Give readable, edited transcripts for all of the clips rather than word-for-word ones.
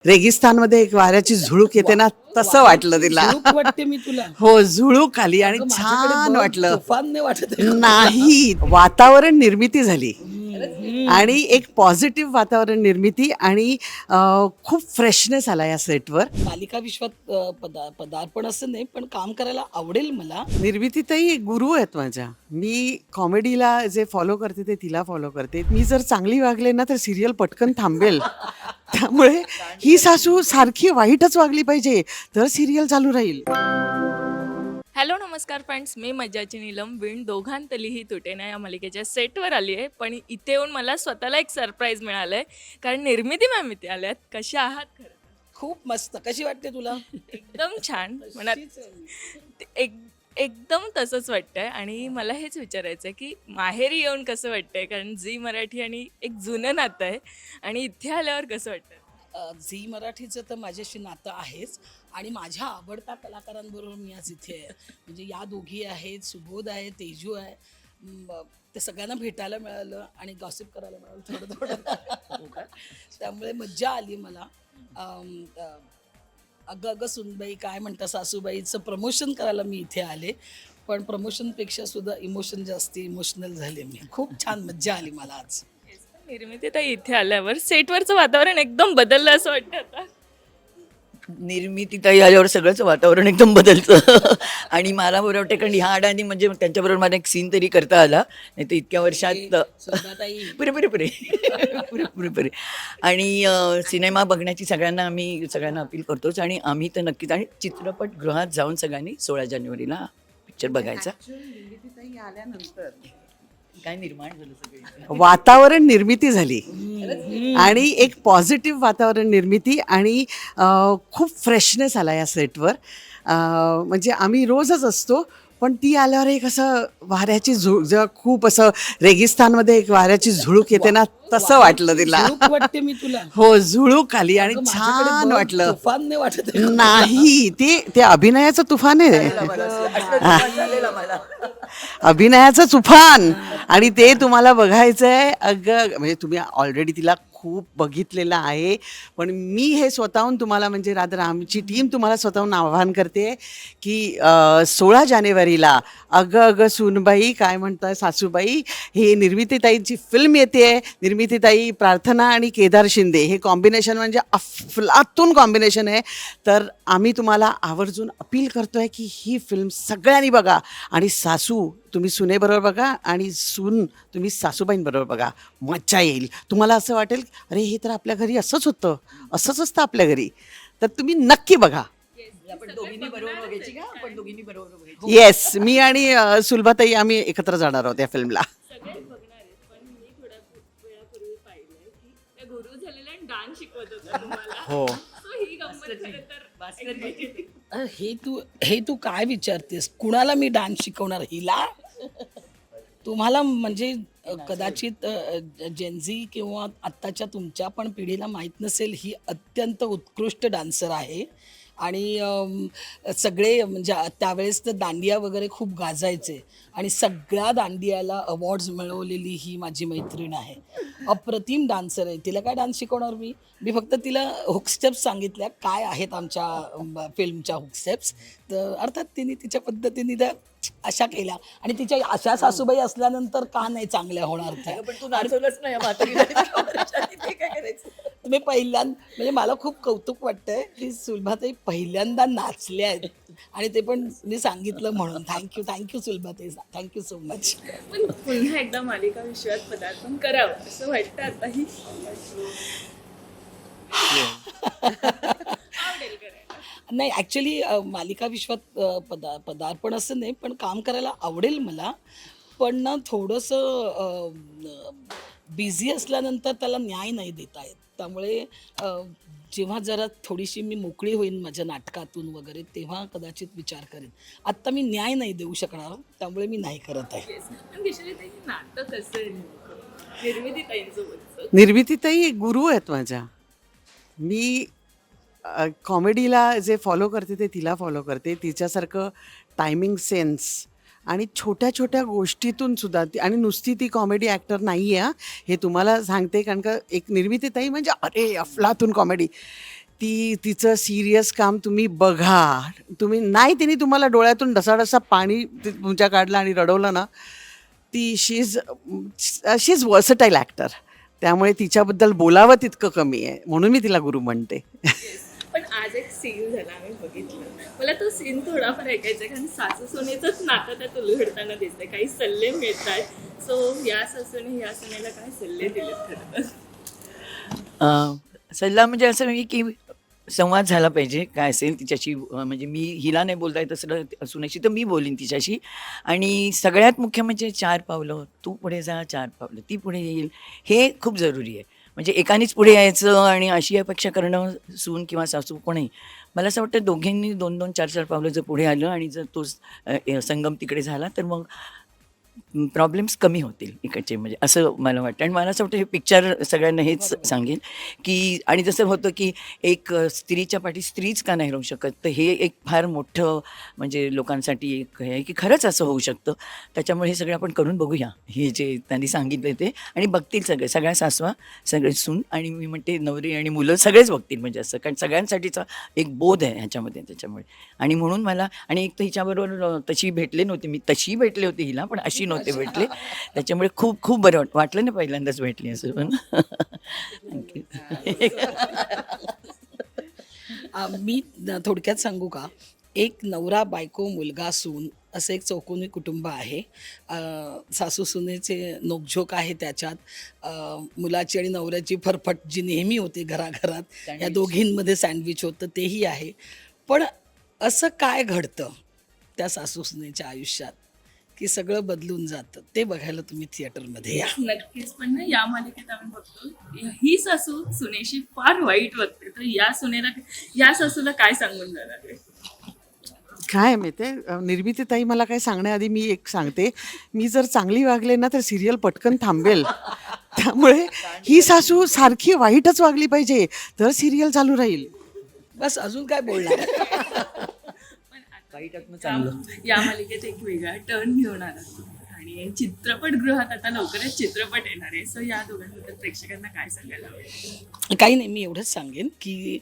रेगिस्तानमध्ये एक वाऱ्याची झुळूक येते ना, तसं वाटलं तिला. झुळूक वाटते मी तुला. हो, झुळूक आली आणि अगं, माझ्याकडे छान बघ, वाटलं. तुफान नाही वाटत आहे. नाही, वातावरण निर्मिती झाली हम्म. आणि एक पॉझिटिव्ह वातावरण निर्मिती आणि खूप फ्रेशनेस आला या सेटवर. मालिका विश्वात पदार्पण असं नाही, पण काम करायला आवडेल मला. निर्मितीताई गुरु आहेत माझ्या. मी कॉमेडीला जे फॉलो करते ते तिला फॉलो करते. मी जर चांगली वागले ना तर सिरियल पटकन थांबेल. त्यामुळे ही सासू सारखी वाईटच वागली पाहिजे तर सिरियल चालू राहील. हॅलो नमस्कार फ्रेंड्स, मी मज्जाची नीलम विण दोघांतलीही तुटेना या मालिकेच्या सेटवर आली आहे. पण इथे येऊन मला स्वतःला एक सरप्राईज मिळालं आहे, कारण निर्मिती मॅम इथे आल्यात. कशा आहात? खरं खूप मस्त. कशी वाटते तुला? एकदम छान. मनात एकदम तसंच वाटतंय. आणि मला हेच विचारायचं आहे की माहेरी येऊन कसं वाटतंय, कारण झी मराठी आणि एक जुनं नातं आहे, आणि इथे आल्यावर कसं वाटतं? झी मराठीचं तर माझ्याशी नातं आहेच, आणि माझ्या आवडत्या कलाकारांबरोबर मी आज इथे आहे. म्हणजे या दोघी आहेत, सुबोध आहे, तेजू आहे. ते सगळ्यांना भेटायला मिळालं आणि गॉसिप करायला मिळालं थोडं थोडं. त्यामुळे मज्जा आली मला. अगं अगं सुनबाई काय म्हणता सासूबाईचं प्रमोशन करायला मी इथे आले, पण प्रमोशनपेक्षा सुद्धा इमोशन जास्ती इमोशनल झाले मी. खूप छान मज्जा आली मला आज. निर्मिती ताई इथे आल्यावर सेटवरचं वातावरण एकदम बदललं असं वाटतं आता. निर्मितीताई आल्यावर सगळंच वातावरण एकदम बदलतं. आणि मला बरं वाटतं, कारण ह्या अडाणी म्हणजे त्यांच्याबरोबर मला एक सीन तरी करता आला, नाही तर इतक्या वर्षात सुधाताई पुरे पुरे पुरे पुरे पुरे पुरे. आणि सिनेमा बघण्याची सगळ्यांना अपील करतोच, आणि आम्ही तर नक्कीच, आणि चित्रपटगृहात जाऊन सगळ्यांनी 16 जानेवारीला पिक्चर बघायचा. काय निर्माण झालं सगळं. वातावरण निर्मिती झाली आणि एक पॉझिटिव्ह वातावरण निर्मिती आणि खूप फ्रेशनेस आला या सेटवर. म्हणजे आम्ही रोजच असतो, पण ती आल्यावर एक असं वाऱ्याची जेव्हा खूप असं रेगिस्तानमध्ये एक वाऱ्याची झुळूक येते ना, तसं वाटलं तिला. झुळूक वाटते मी तुला. हो, झुळूक आली आणि अगं, माझ्याकडे छान बघ, वाटलं. तुफान नाही वाटत आहे. नाही, ते अभिनयाचं तुफान आहे. झालेला मला. अभिनयाचं तुफान, आणि ते तुम्हाला बघायचं आहे. अगं म्हणजे तुम्ही ऑलरेडी तिला खूप बघितलेलं आहे, पण मी हे स्वतःहून तुम्हाला, म्हणजे रादर आमची टीम तुम्हाला स्वतःहून आवाहन करते की 16 जानेवारीला अगं अगं सूनबाई काय म्हणताय सासूबाई, हे निर्मितीताईंची फिल्म येते. निर्मितीताई, प्रार्थना आणि केदार शिंदे हे कॉम्बिनेशन म्हणजे अफलातून कॉम्बिनेशन आहे. तर आम्ही तुम्हाला आवर्जून अपील करतोय की ही फिल्म सगळ्यांनी बघा, आणि सासू तुम्ही सुनेबरोबर बघा आणि सून तुम्ही सासूबाईंबरोबर बघा. मज्जा येईल. तुम्हाला असं वाटेल अरे हे तर आपल्या घरी असंच होतं, असंच असतं आपल्या घरी. तर तुम्ही नक्की बघा. आपण दोघींनी बरोबर बघायची का? आपण दोघींनी बरोबर बघायची. येस, मी आणि सुलभाताई आम्ही एकत्र जाणार आहोत या फिल्मला. सगळेच बघणार आहेत, पण मी थोड्या वेळापूर्वी पाहिलंय की त्या गुरु झालेल्या डान्स शिकवत होत्या तुम्हाला. हो. So ही गंमत खरं तर हे तू काय विचारतेस? कुणाला मी डान्स शिकवणार? हिला? तुम्हाला म्हणजे कदाचित जेनझी किंवा आत्ताच्या तुमच्या पण पिढीला माहीत नसेल, ही अत्यंत उत्कृष्ट डान्सर आहे. आणि सगळे म्हणजे त्यावेळेस तर दांडिया वगैरे खूप गाजायचे, आणि सगळ्या दांडियाला अवॉर्ड्स मिळवलेली ही माझी मैत्रीण आहे. अप्रतिम डान्सर आहे. तिला काय डान्स शिकवणार मी फक्त तिला हुक स्टेप्स सांगितल्या काय आहेत आमच्या फिल्मच्या हुक स्टेप्स. तर अर्थात तिने तिच्या पद्धतीने त्या अशा केल्या, आणि तिच्या अशा सासूबाई असल्यानंतर का नाही चांगल्या होणार त्या. पण तू नाचवलंच नाही या म्हातारीला. ते काय करायचं? तुम्ही म्हणजे मला खूप कौतुक वाटतंय की सुलभाताई पहिल्यांदा नाचल्या आहेत, आणि ते पण मी सांगितलं म्हणून. Thank you Sulabhatai, thank you so much. पण पुन्हा एकदा मालिका विश्वात पदार्पण करावं असं वाटतं आताही. आवडेल करायला. नाही, ॲक्च्युली मालिका विश्वात पदार्पण असं नाही, पण काम करायला आवडेल मला. पण ना थोडंसं बिझी असल्यानंतर त्याला न्याय नाही देता येत. त्यामुळे जेव्हा जरा थोडीशी मी मोकळी होईन माझ्या नाटकातून वगैरे, तेव्हा कदाचित विचार करेन. आत्ता मी न्याय नाही देऊ शकणार, त्यामुळे मी नाही करत आहे. पण किशोरी ताई, हे नातं कसं आहे नेमकं निर्मिती ताईंसोबतचं? निर्मितीताई गुरु आहेत माझ्या. मी कॉमेडीला जे फॉलो करते ते तिला फॉलो करते. तिच्यासारखं टायमिंग सेन्स आणि छोट्या छोट्या गोष्टीतून सुद्धा आणि नुसती ती कॉमेडी ॲक्टर नाही आहे, हे तुम्हाला सांगते. कारण का एक निर्मितीताई म्हणजे अरे अफलातून कॉमेडी. तिचं सिरियस काम तुम्ही बघा. तुम्ही नाही, तिने तुम्हाला डोळ्यातून ढसाढसा पाणी तुमच्या काढलं आणि रडवलं ना, ती शी इज वर्सटाईल ॲक्टर. त्यामुळे तिच्याबद्दल बोलावं तितकं कमी आहे, म्हणून मी तिला गुरु म्हणते. पण आज एक सीन झाला आम्ही बघितलं, मला तो सीन थोडाफार ऐकायचा आहे कारण सासू सुनेचंच नातं त्यात उलगडताना दिसतंय, काही सल्ले मिळत आहेत. सो या सासूने या सुनेला काय सल्ले दिलेत खरं तर? सल्ला म्हणजे असं नाही की संवाद झाला पाहिजे, काय असेल तिच्याशी म्हणजे मी हिला नाही बोलता येत असं सुनेशी तर मी बोलीन तिच्याशी. आणि सगळ्यात मुख्य म्हणजे 4 पावलं तू पुढे जा, 4 पावलं ती पुढे येईल, हे खूप जरुरी आहे. म्हणजे एकानेच पुढे यायचं आणि अशी अपेक्षा करणं सून किंवा सासू कोणी, मला असं वाटतं दोघींनी 2-2, 4-4 पावलं जर पुढे आलं आणि जर तो संगम तिकडे झाला तर मग प्रॉब्लेम्स कमी होतील इकडचे, म्हणजे असं मला वाटतं. आणि मला असं वाटतं हे पिक्चर सगळ्यांना हेच सांगेल की, आणि जसं होतं की एक स्त्रीच्या पाठी स्त्रीच का नाही राहू शकत, तर हे एक फार मोठं म्हणजे लोकांसाठी एक हे आहे की खरंच असं होऊ शकतं. त्याच्यामुळे हे सगळं आपण करून बघूया, हे जे त्यांनी सांगितलं ते, आणि बघतील सगळे, सगळ्या सासवा, सगळे सून, आणि मी म्हणते नवरी आणि मुलं सगळेच बघतील, म्हणजे असं, कारण सगळ्यांसाठीचा एक बोध आहे ह्याच्यामध्ये. त्याच्यामुळे आणि म्हणून मला, आणि एक तर हिच्याबरोबर तशी भेटले नव्हते मी, तशी भेटले होते हिला पण अशी नव्हते भेटले, त्याच्यामुळे खूप खूप बरं वाटलं ना पहिल्यांदाच भेटली असं. पण मी थोडक्यात सांगू का, एक नवरा बायको मुलगा सून असं एक चौकोनी कुटुंब आहे. सासू सुनेचे नोकझोक आहे त्याच्यात, मुलाची आणि नवऱ्याची फरफट जी नेहमी होते घराघरात, या दोघींमध्ये सँडविच होतं तेही आहे. पण असं काय घडतं त्या सासू सुनेच्या आयुष्यात की सगळं बदलून जातं, ते बघायला तुम्ही थिएटरमध्ये या. नक्कीच. पण ना या मालिकेत आम्ही बघतो ही सासू सुनेशी फार वाईट वागते, तर या सासूला काय सांगून जाणार आहे? काय माहिती, निर्मितीताई मला काय सांगण्याआधी मी एक सांगते, मी जर चांगली वागले ना तर सिरियल पटकन थांबेल. त्यामुळे ही सासू सारखी वाईटच वागली पाहिजे तर सिरियल चालू राहील. बस अजून काय बोलणार. या मालिकेत एक वेगळा टर्न घेऊन आला आणि चित्रपटगृहात आता लवकरच चित्रपट येणार आहे. सो या दोघांबद्दल प्रेक्षकांना काय सांगायला आवडेल? काही नाही, मी एवढंच सांगेन की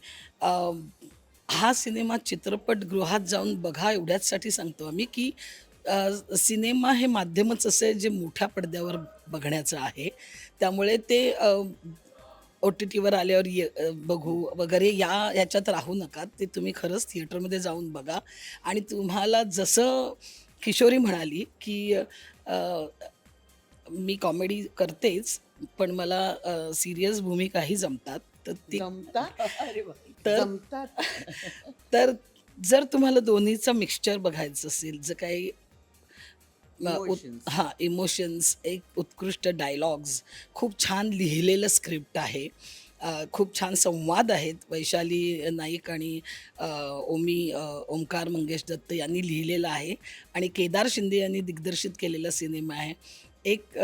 हा सिनेमा चित्रपटगृहात जाऊन बघा, एवढ्याचसाठी सांगतो आम्ही की सिनेमा हे माध्यमच असं आहे जे मोठ्या पडद्यावर बघण्याचं आहे. त्यामुळे ते ओ टी टीवर आल्यावर बघू वगैरे याच्यात राहू नका. ते तुम्ही खरंच थिएटरमध्ये जाऊन बघा. आणि तुम्हाला जसं किशोरी म्हणाली की मी कॉमेडी करतेच, पण मला सिरियस भूमिकाही जमतात. तर ती तर जर तुम्हाला दोन्हीचं मिक्सचर बघायचं असेल, जर काही इमोशन्स, एक उत्कृष्ट डायलॉग्स, खूप छान लिहिलेलं स्क्रिप्ट आहे, खूप छान संवाद आहेत, वैशाली नाईक आणि ओमकार मंगेश दत्त यांनी लिहिलेलं आहे, आणि केदार शिंदे यांनी दिग्दर्शित केलेला सिनेमा आहे. एक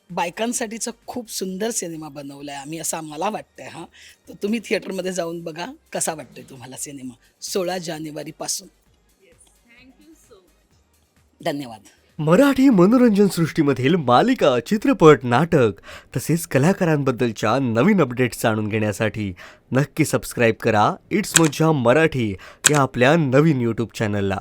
बायकांसाठीचा खूप सुंदर सिनेमा बनवला आहे आम्ही, असं मला वाटतंय. तर तुम्ही थिएटरमध्ये जाऊन बघा. कसा वाटतोय तुम्हाला सिनेमा? 16 जानेवारीपासून. धन्यवाद. मराठी मनोरंजन सृष्टीमधील मालिका, चित्रपट, नाटक तसेच कलाकारांबद्दलच्या नवीन अपडेट्स जाणून घेण्यासाठी नक्की सबस्क्राईब करा इट्स मज्जा मराठी या आपल्या नवीन यूट्यूब चॅनलला.